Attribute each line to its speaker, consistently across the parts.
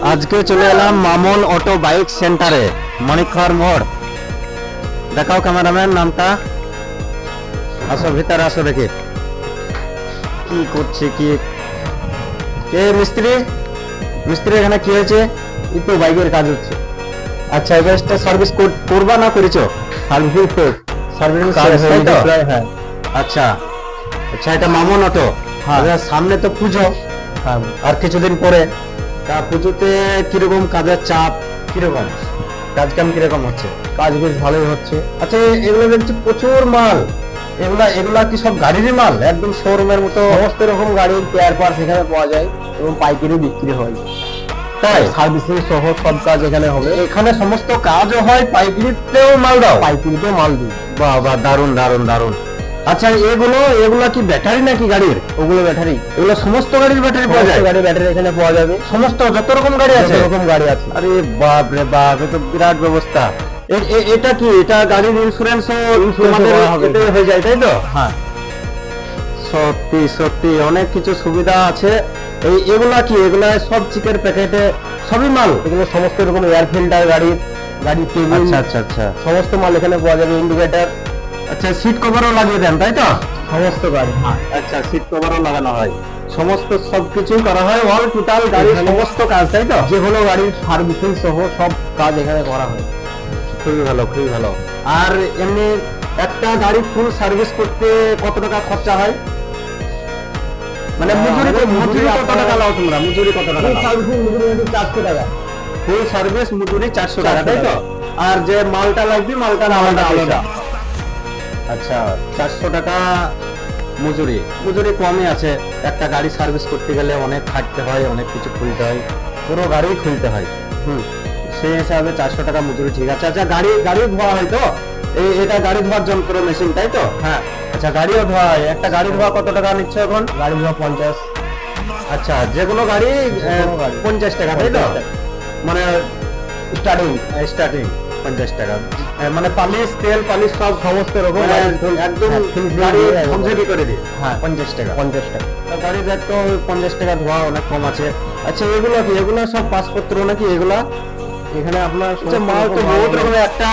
Speaker 1: আজকে চলে এলাম মামুন অটো বাইক সেন্টারে, মানিকখর মোড়। দেখাও ক্যামেরাম্যান নামটা। আসো ভিতরে আসো, দেখি কি করছে। কি কে মিস্ত্রি? মিস্ত্রি এখানে কি হয়েছে? একটু বাইকের কাজ হচ্ছে। আচ্ছা, এভারেস্টে সার্ভিস করবা না করেছো? সার্ভিসিং সার্ভিসিং কাজ হয়ে গেছে প্রায়। হ্যাঁ, আচ্ছা আচ্ছা, এটা মামুন অটো। হ্যাঁ, সামনে তো পুজো, আর কিছুদিন পরে। তা পুজোতে কিরকম কাজের চাপ, কিরকম কাজ কাম কিরকম হচ্ছে? কাজ বেশ ভালোই হচ্ছে। আচ্ছা, এগুলো দেখছি প্রচুর মাল। এগুলা কি সব গাড়িরই মাল? একদম শোরুমের মতো সমস্ত রকম গাড়ির স্পেয়ার পার্টস এখানে পাওয়া যায় এবং পাইকারি বিক্রি হয়। তাই সার্ভিসিং সহ সব কাজ এখানে হবে। এখানে সমস্ত কাজও হয়, পাইকারিতেও মাল দাও? পাইকারিতেও মাল দিই। বাহ বাহ, দারুন দারুন দারুন। আচ্ছা, এগুলো কি ব্যাটারি নাকি গাড়ির? ওগুলো ব্যাটারি। এগুলো সমস্ত গাড়ির ব্যাটারি পাওয়া যায়? গাড়ির ব্যাটারি এখানে পাওয়া যাবে। সমস্ত যত রকম গাড়ি আছে? যত রকম গাড়ি আছে। আরে বাপ রে বাপ, এ তো বিরাট ব্যবস্থা। এটা কি, এটা গাড়ির ইন্স্যুরেন্সও হয়ে যায়, তাই তো? হ্যাঁ, সত্যি সত্যি অনেক কিছু সুবিধা আছে। এগুলা কি, এগুলা সব চিকের প্যাকেটে সবই মাল? এগুলো সমস্ত রকম এয়ার ফিল্টার, গাড়ি টেবিল। আচ্ছা আচ্ছা আচ্ছা, সমস্ত মাল এখানে পাওয়া যাবে। ইন্ডিকেটর। আচ্ছা, সিট কভারও লাগিয়ে দেন, তাই তো? সমস্ত গাড়ি। হ্যাঁ, আচ্ছা, সিট কভারও লাগানো হয়, সমস্ত সবকিছু করা হয়। অল টোটাল গাড়ির সমস্ত কাজ, তাই তো? যে কোনো গাড়ির সার্ভিসিং সহ সব কাজ এখানে করা হয়। খুবই ভালো, খুবই ভালো। আর এমনি একটা গাড়ি ফুল সার্ভিস করতে কত টাকা খরচা হয়? মানে মজুরি কত টাকা লাও তোমরা? মজুরি কত টাকা? সার্ভিসিং মজুরি 400 টাকা। ফুল সার্ভিস মজুরি 400 টাকা, তাই তো? আর যে মালটা লাগবে, মালটা আলাদা। আচ্ছা, 400 টাকা মজুরি। মজুরি কমই আছে। একটা গাড়ি সার্ভিস করতে গেলে অনেক খাটতে হয়, অনেক কিছু খুলতে হয়, পুরো গাড়ি খুলতে হয়। সেই হিসাবে 400 টাকা মজুরি, ঠিক আছে। আচ্ছা, গাড়ি ধোয়া হয় তো? এটা গাড়ি ধোয়ার যন্ত্র, মেশিন, তাই তো? হ্যাঁ, আচ্ছা, গাড়িও ধোয়া হয়। একটা গাড়ি ধোয়া কত টাকা নিচ্ছে এখন? গাড়ি ধোয়া 50। আচ্ছা, যে কোনো গাড়ি 50 টাকা, তাই তো? মানে স্টার্টিং 50 টাকা। মানে পালিশ, তেল পালিশ সব সমস্ত রকম একদম গাড়ি ঝকঝকি করে দিয়ে। হ্যাঁ, 50 টাকা। গাড়ি তো 50 টাকা ধোয়া অনেক কম আছে। আচ্ছা, এগুলো কি, এগুলো সব পাসপত্র নাকি এগুলা? এখানে আপনার মাল তো বহুত রকমের, একটা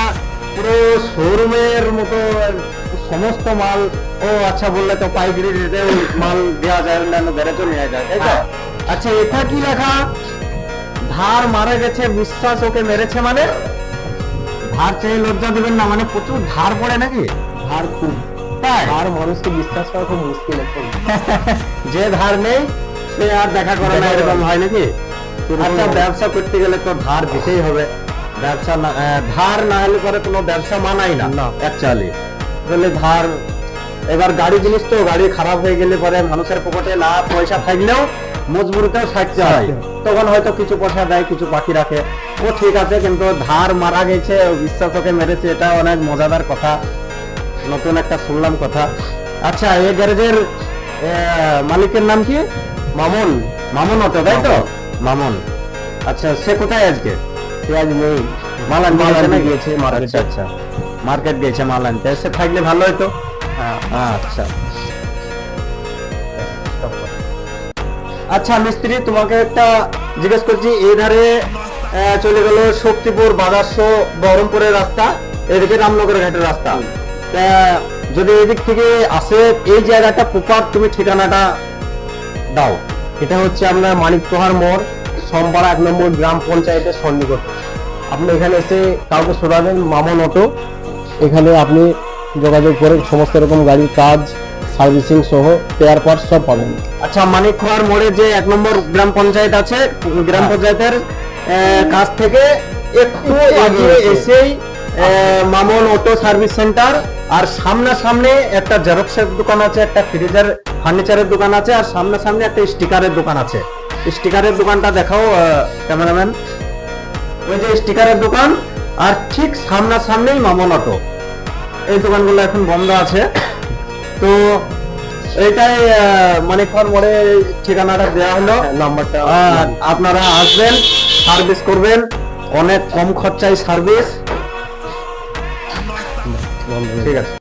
Speaker 1: পুরো শোরুমের মতো সমস্ত মাল। ও আচ্ছা, বললে তো পাইকারি রেটে মাল দেওয়া যায়, অন্যান্য গ্যারেজও নেওয়া যায়, তাই তো? আচ্ছা, এটা কি লেখা? ধার মারা গেছে, বিশ্বাস ওকে মেরেছে। মানে ধার চেয়ে লজ্জা দিবেন না, মানে প্রচুর ধার পড়ে নাকি? ধার খুব, তাই? আর মানুষকে বিশ্বাস করা খুব মুশকিল এখন। যে ধার নেই সে আর দেখা করে না, এরকম হয় নাকি? আচ্ছা, ব্যবসা করতে গেলে তো ধার দিতেই হবে। ব্যবসা ধার না হলে পরে কোনো ব্যবসা মানাই না অ্যাকচুয়ালি। বলে ধার, এবার গাড়ি জিনিস তো, গাড়ি খারাপ হয়ে গেলে পরে মানুষের পকেটে না পয়সা থাকলেও মজবুরিতেও থাকতে হয়। তখন হয়তো কিছু পয়সা দেয়, কিছু বাকি রাখে। ও ঠিক আছে, কিন্তু ধার মারা গেছে, বিশ্বাস ওকে মেরেছে, এটা অনেক মজাদার কথা, নতুন একটা শুনলাম কথা। আচ্ছা, এই গ্যারেজের মালিকের নাম কি? মামুন অটো, তাই তো? মামুন। আচ্ছা, সে কোথায় আজকে? সে আজ নেই, মাল আনতে গিয়েছে। আচ্ছা, মার্কেট গিয়েছে মাল আনতে। সে থাকলে ভালো হতো। আচ্ছা আচ্ছা, মিস্ত্রি তোমাকে একটা জিজ্ঞেস করছি। এই ধারে চলে গেল শক্তিপুর, বাদার্স, বহরমপুরের রাস্তা, এদিকে রামনগর ঘাটের রাস্তা। যদি এদিক থেকে আসে, এই জায়গাটা প্রপার তুমি ঠিকানাটা দাও। এটা হচ্ছে আপনার মানিকতোহার মোড়, সোমপাড়া 1 নম্বর গ্রাম পঞ্চায়েতের সন্নিকটে। আপনি এখানে এসে কাউকে শোনাবেন মামুন অটো। এখানে আপনি যোগাযোগ করে সমস্ত রকম গাড়ির কাজ, সার্ভিসিং সহ স্পেয়ার পার্টস সব পাবেন। আচ্ছা, মানিকখোয়ার মোড়ে যে 1 নম্বর গ্রাম পঞ্চায়েত আছে, গ্রাম পঞ্চায়েতের কাছ থেকে একটু এগিয়ে এসেই মামুন অটো সার্ভিস সেন্টার। আর সামনে একটা জেরক্সের দোকান আছে, একটা ফ্রিজার ফার্নিচারের দোকান আছে, আর সামনে একটা স্টিকারের দোকান আছে। স্টিকারের দোকানটা দেখাও ক্যামেরাম্যান। ওই যে স্টিকারের দোকান, আর ঠিক সামনেই মামুন অটো। এই দোকানগুলো এখন বন্ধ আছে। তো এটাই মানিকখোয়ার মোড়ে ঠিকানাটা দেওয়া হলো, নাম্বারটা। আপনারা আসবেন, সার্ভিস করবেন, অনেক কম খরচায় সার্ভিস। ঠিক আছে।